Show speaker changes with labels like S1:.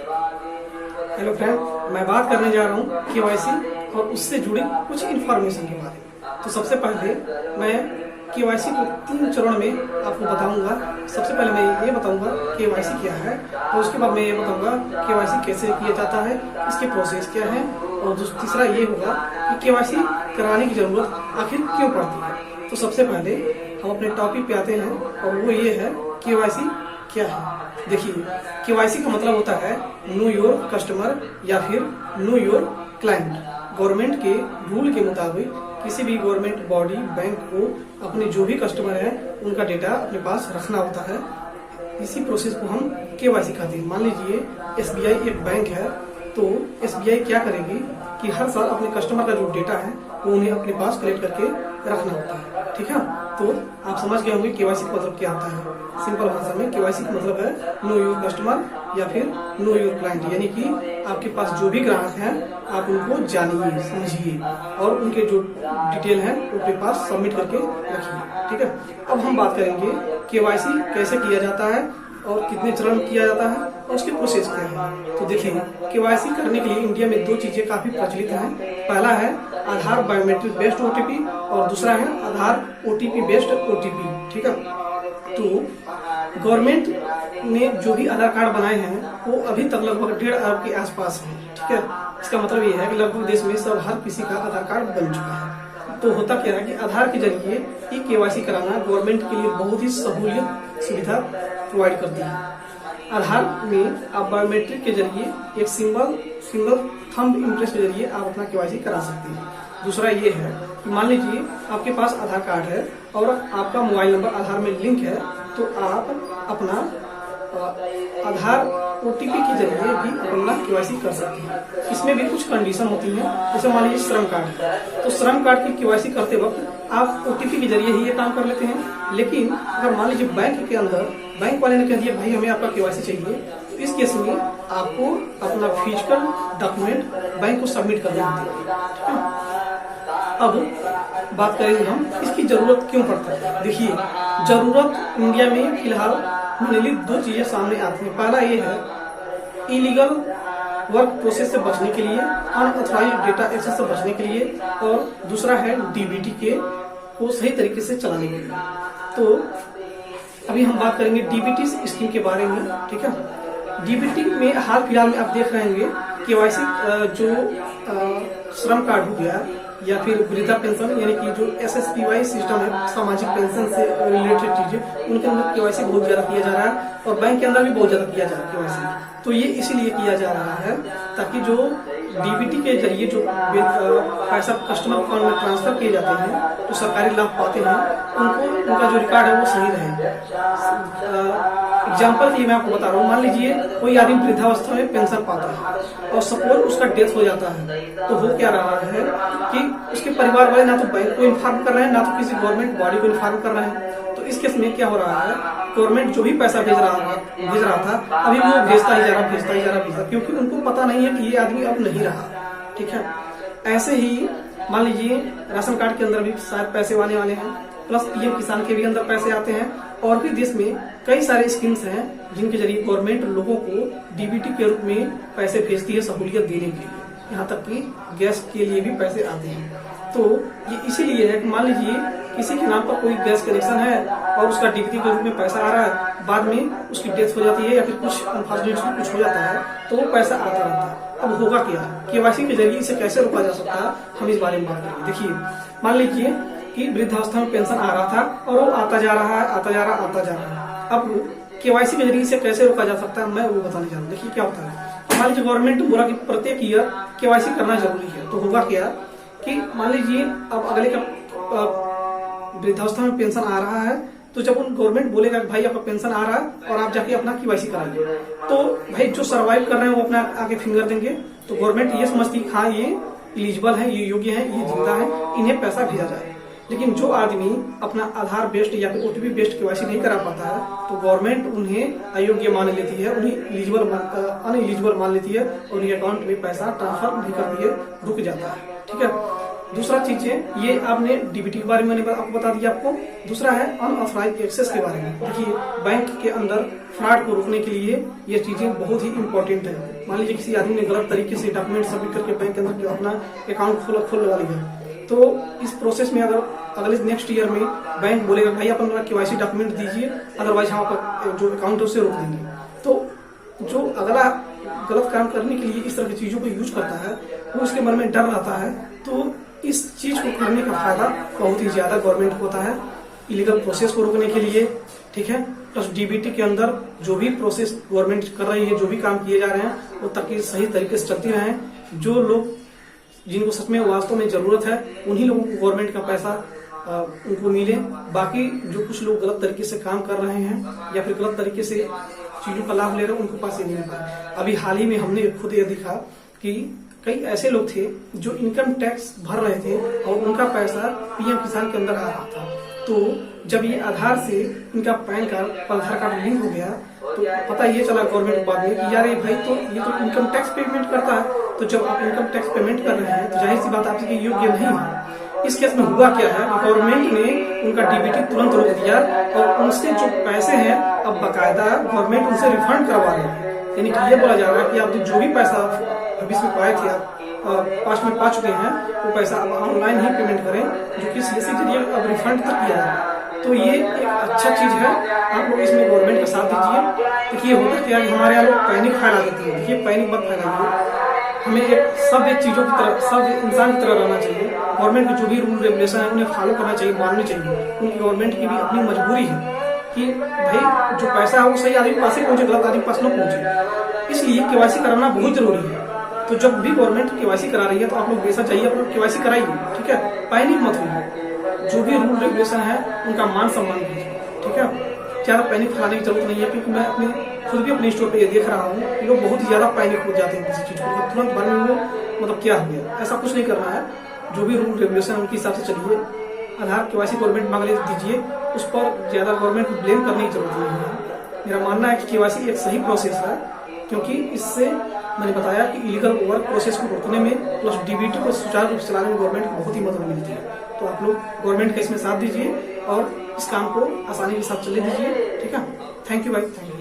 S1: Hello friend, मैं बात करने जा रहा हूँ केवाईसी और उससे जुड़ी कुछ इन्फॉर्मेशन के बारे में। तो सबसे पहले मैं केवाईसी को 3 चरण में आपको बताऊंगा। सबसे पहले मैं ये बताऊंगा केवाईसी क्या है, तो उसके बाद मैं ये बताऊंगा केवाईसी कैसे किया जाता है, इसके प्रोसेस क्या है, और तीसरा ये होगा कि केवाईसी कराने की जरूरत आखिर क्यों पड़ती है। तो सबसे पहले हम अपने टॉपिक पे आते हैं और वो ये है केवाईसी क्या है। देखिए, केवाईसी का मतलब होता है नो योर कस्टमर या फिर नो योर क्लाइंट। गवर्नमेंट के रूल के मुताबिक किसी भी गवर्नमेंट बॉडी बैंक को अपने जो भी कस्टमर है उनका डेटा अपने पास रखना होता है। इसी प्रोसेस को हम केवाईसी कहते हैं। मान लीजिए SBI एक बैंक है, तो SBI क्या करेगी कि हर साल अपने कस्टमर का जो डेटा है वो उन्हें अपने पास कलेक्ट करके रखना होता है। ठीक है, तो आप समझ गए होंगे केवाईसी का मतलब क्या होता है। सिंपल भाषा में केवाईसी का मतलब है नो योर कस्टमर या फिर नो योर क्लाइंट, यानी कि आपके पास जो भी ग्राहक हैं आप उनको जानिए, समझिए और उनके जो डिटेल है उनके पास सबमिट करके रखिए। ठीक है, अब हम बात करेंगे केवाईसी कैसे किया जाता है और कितने चरण किया जाता है और उसकी प्रोसेस क्या है। तो देखिए, केवाईसी करने के लिए इंडिया में 2 चीजें काफी प्रचलित हैं। पहला है आधार बायोमेट्रिक बेस्ड OTP और दूसरा है आधार OTP बेस्ड OTP। ठीक है, तो गवर्नमेंट ने जो भी आधार कार्ड बनाए हैं वो अभी तक लगभग 1.5 अरब के आसपास है। ठीक है, इसका मतलब ये है कि लगभग देश में सब हर किसी का आधार कार्ड बन चुका है। तो होता क्या है कि आधार के जरिए ये केवाईसी कराना गवर्नमेंट के लिए बहुत ही सहूलियत सुविधा प्रोवाइड करती है। आधार में आप बायोमेट्रिक के जरिए एक सिंगल थंब इम्प्रेस के जरिए आप अपना केवाईसी करा सकते हैं। दूसरा ये है कि मान लीजिए आपके पास आधार कार्ड है और आपका मोबाइल नंबर आधार में लिंक है, तो आप अपना आधार OTP के जरिए भी अपना केवाईसी कर सकते हैं। इसमें भी कुछ कंडीशन होती हैं, जैसे मान लीजिए श्रम कार्ड है, तो श्रम कार्ड की केवाईसी करते वक्त आप OTP के जरिए ही ये काम कर लेते हैं। लेकिन अगर मान लीजिए बैंक के अंदर बैंक वाले ने कह दिया भाई हमें आपका केवाईसी चाहिए, तो इस केस में आपको अपना फिजिकल डॉक्यूमेंट बैंक को सबमिट करना होता है। अब बात करेंगे हम इसकी जरूरत क्यों पड़ता है। देखिए, जरूरत इंडिया में फिलहाल मेनली 2 चीजें सामने आती हैं। पहला ये है इलीगल वर्क प्रोसेस से बचने के लिए, अनऑथराइज्ड डेटा एक्सेस से बचने के लिए, और दूसरा है DBT के को सही तरीके से चलाने के लिए। तो अभी हम बात करेंगे DBT स्कीम के बारे में। ठीक है, DBT में हाल फिलहाल में आप देख रहे होंगे केवाईसी जो श्रम कार्ड हो गया या फिर वृद्धा पेंशन, यानी कि जो SSPY सिस्टम है, सामाजिक पेंशन से रिलेटेड चीजें, उनके अंदर केवाईसी बहुत ज्यादा किया जा रहा है और बैंक के अंदर भी बहुत ज्यादा किया जा रहा है केवाईसी। तो ये इसीलिए किया जा रहा है ताकि जो DBT के जरिए जो पैसा कस्टमर अकाउंट में ट्रांसफर किए जाते हैं तो सरकारी लाभ पाते हैं, उनका जो रिकॉर्ड है वो सही रहे। एग्जाम्पल के लिए मैं आपको बता रहा हूँ, मान लीजिए कोई आदमी वृद्धावस्था में पेंशन पाता है और सपोज उसका डेथ हो जाता है, तो हो क्या रहा है कि उसके परिवार वाले ना तो बैंक को इन्फॉर्म कर रहे हैं, ना तो किसी गवर्नमेंट बॉडी को इन्फॉर्म कर रहे हैं। तो इस केस में क्या हो रहा है, गवर्नमेंट जो भी पैसा भेज रहा था अभी वो भेजता ही जा रहा, क्योंकि उनको पता नहीं है कि ये आदमी अब नहीं रहा। ठीक है, ऐसे ही मान लीजिए राशन कार्ड के अंदर भी शायद पैसे आने वाले हैं, प्लस PM किसान के भी अंदर पैसे आते हैं, और भी देश में कई सारे स्कीम्स हैं जिनके जरिए गवर्नमेंट लोगों को DBT के रूप में पैसे भेजती है सहूलियत देने के लिए। यहाँ तक कि गैस के लिए भी पैसे आते हैं। तो ये इसीलिए है कि मान लीजिए किसी के नाम पर कोई गैस कनेक्शन है और उसका DBT के रूप में पैसा आ रहा है, बाद में उसकी डेथ हो जाती है या फिर कुछ अनफॉर्चुनेटली कुछ हो जाता है, तो वो पैसा आता रहता है। अब होगा क्या, केवाईसी के जरिए इसे कैसे रोका जा सकता है, हम इस बारे में बात करेंगे। देखिए, मान लीजिए कि वृद्धावस्था में पेंशन आ रहा था और वो आता जा रहा है। अब केवाईसी के जरिए इसे कैसे रोका जा सकता है, मैं वो बताने जा रहा हूँ। देखिए क्या होता है, मान लीजिए गवर्नमेंट बोला कि प्रत्येक ईयर केवाईसी करना जरूरी है, तो होगा क्या कि मान लीजिए अब अगले का वृद्धावस्था में पेंशन आ रहा है, तो जब उन गवर्नमेंट बोलेगा कि भाई आपका पेंशन आ रहा है और आप जाके अपना केवाईसी कराइए, तो भाई जो सर्वाइव कर रहे हैं वो अपना आगे फिंगर देंगे, तो गवर्नमेंट ये समझती है हाँ ये एलिजिबल है, ये योग्य है, ये जिंदा है, इन्हें पैसा भेजा जाए। लेकिन जो आदमी अपना आधार बेस्ड या फिर OTP बेस्ड केवाईसी नहीं करा पाता है, तो गवर्नमेंट उन्हें अयोग्य मान लेती है, उन्हें अनएलिजिबल मान लेती है और उनके अकाउंट में पैसा ट्रांसफर नहीं करती है, रुक जाता है। ठीक है, दूसरा चीज है, ये आपने डीबीटी के बारे में मैंने आपको बता दिया आपको। दूसरा है अनऑथराइज एक्सेस के बारे में। देखिए, बैंक के अंदर फ्रॉड को रोकने के लिए ये चीजें बहुत ही इंपॉर्टेंट है। मान लीजिए किसी आदमी ने गलत तरीके से डॉक्यूमेंट सबमिट करके बैंक के अंदर अपना अकाउंट खुलवा लिया, तो इस प्रोसेस में अगर अगले नेक्स्ट ईयर में बैंक बोलेगा भाई अपना केवाईसी डॉक्यूमेंट दीजिए, अदरवाइज हम आपका जो अकाउंट है उसे रोक देंगे, तो जो अगला गलत काम करने के लिए इस तरह की चीजों को यूज करता है वो उसके मन में डर रहता है। तो इस चीज को करने का फायदा बहुत ही ज्यादा गवर्नमेंट को होता है इलीगल प्रोसेस को रोकने के लिए, ठीक है। प्लस डीबीटी के अंदर जो भी प्रोसेस गवर्नमेंट कर रही है, जो भी काम किए जा रहे हैं, वो ताकि सही तरीके से चलती रहे। जो लोग जिनको सच में वास्तव में जरूरत है उन्हीं लोगों को गवर्नमेंट का पैसा उनको मिले। बाकी जो कुछ लोग गलत तरीके से काम कर रहे हैं या फिर गलत तरीके से चीजों का लाभ ले रहे हैं, उनको पास ही नहीं मिल पाए। अभी हाल ही में हमने खुद ये देखा कि कई ऐसे लोग थे जो इनकम टैक्स भर रहे थे और उनका पैसा पीएम किसान के अंदर आ रहा था। तो जब ये आधार से इनका पैन कार्ड और आधार कार्ड लिंक हो गया तो पता ये चला गवर्नमेंट को बाद में कि यार ये भाई तो ये तो इनकम टैक्स पेमेंट करता है। तो जब आप इनकम टैक्स पेमेंट कर रहे हैं तो जाहिर सी बात आपके योग्य नहीं है। इस केस में हुआ क्या है, गवर्नमेंट ने उनका डीबीटी तुरंत रोक दिया और उनसे जो पैसे हैं अब बकायदा गवर्नमेंट उनसे रिफंड करवा रही है। यानी कि ये बोला जा रहा है कि आप जो भी पैसा भविष्य में पाए थे, आप पास्ट में पा चुके हैं, वो पैसा आप ऑनलाइन ही पेमेंट करें, जो कि सीएससी के जरिए अब रिफंड तक किया जाए। तो ये एक अच्छा चीज है, आप लोग इसमें गवर्नमेंट का साथ दीजिए। देखिए होता क्या है, हमारे यहाँ लोग पैनिक फैला देते हैं। देखिए पैनिक मत फैलाइए, हमें एक सब एक चीजों की तरह, सब इंसान की तरह रहना चाहिए। गवर्नमेंट के जो भी रूल रेगुलेशन है उन्हें फॉलो करना चाहिए, मानने चाहिए। उनकी गवर्नमेंट की भी अपनी मजबूरी है कि भाई जो पैसा है वो सही आदमी के पास ही पहुंचे, गलत आदमी के पास न पहुंचे। इसलिए केवाईसी कराना बहुत जरूरी है। तो जब भी गवर्नमेंट केवाईसी करा रही है तो आप लोग बेसा चाहिए अपना केवाईसी कराइए, ठीक है। पैनिक मत होइए, जो भी रूल रेगुलेशन है उनका मान सम्मान कीजिए, ठीक है। ज्यादा पैनिक फैलाने की जरूरत नहीं है, क्योंकि मैं खुद भी अपने स्टोर पे ये देख रहा हूँ, लोग बहुत ही ज्यादा पैनिक हो जाते हैं किसी चीज को, तुरंत भरने में मतलब क्या हो गया। ऐसा कुछ नहीं करना है, जो भी रूल रेगुलेशन है उनके हिसाब से चलिए। आधार केवाईसी गवर्नमेंट मांग दीजिए, उस पर ज्यादा गवर्नमेंट को ब्लेम करने की जरूरत नहीं है। मेरा मानना है कि केवाईसी एक सही प्रोसेस है, क्योंकि इससे मैंने बताया कि इलीगल वर्क प्रोसेस को रोकने में प्लस डीबीटी को सुचारू रूप से चलाने में गवर्नमेंट को बहुत ही मदद मिलती है। तो आप लोग गवर्नमेंट का इसमें साथ दीजिए और इस काम को आसानी के साथ चले दीजिए, ठीक है। थैंक यू भाई, थैंक यू।